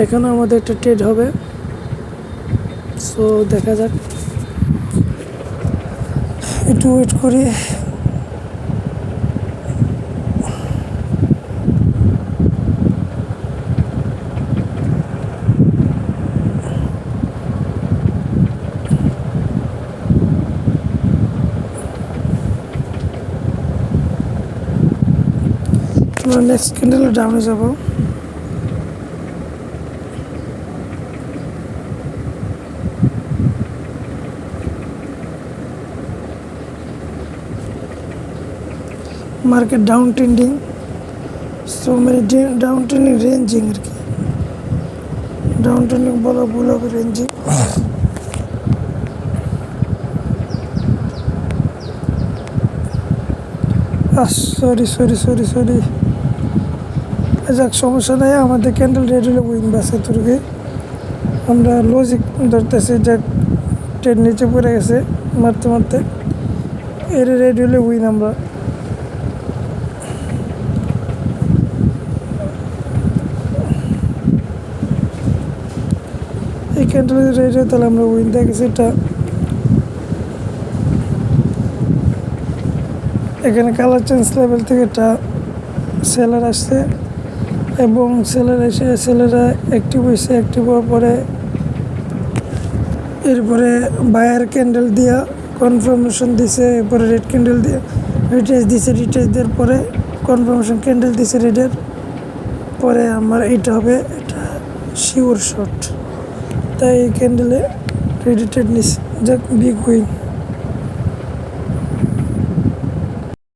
এখানে আমাদের একটা ট্রেড হবে, সো দেখা যাক, একটু ওয়েট করি। আমরা নেক্সট ক্যান্ডেলে ডাউনে যাব। মার্কেট ডাউন ট্রেন্ডিং, সো মানে ডাউন ট্রেন্ডিং রেঞ্জিং আর কি, ডাউন ট্রেন্ডিং বলা ভুল হবে, ranging. Sorry sorry sorry sorry, যাক সমস্যা নাই, আমাদের ক্যান্ডেল রেড হলে উইন বাসে তুর্কি। আমরা লজিক ধরতেছি যে ট্রেড নিচে পড়ে গেছে মারতে মারতে, এর রেড হলে উইন আমরা। এই ক্যান্ডেল রেড হয় তাহলে আমরা উইন দেখেছি। এটা এখানে কালার চেঞ্জ লেভেল থেকে একটা সেলার আসছে এবং সেলার এসে সেলাররা অ্যাক্টিভ হয়েছে, অ্যাক্টিভ হওয়ার পরে এরপরে বায়ার ক্যান্ডেল দিয়া কনফার্মেশন দিছে, এরপরে রেড ক্যান্ডেল দিয়ে রিট্রেস দিছে, রিট্রেস দেওয়ার পরে কনফার্মেশন ক্যান্ডেল দিছে রেডের পরে আমার এইটা হবে, এটা শিওর শট, তাই এই ক্যান্ডেলে রেডি ট্রেড নিচ্ছে, যাক বিগ উইন।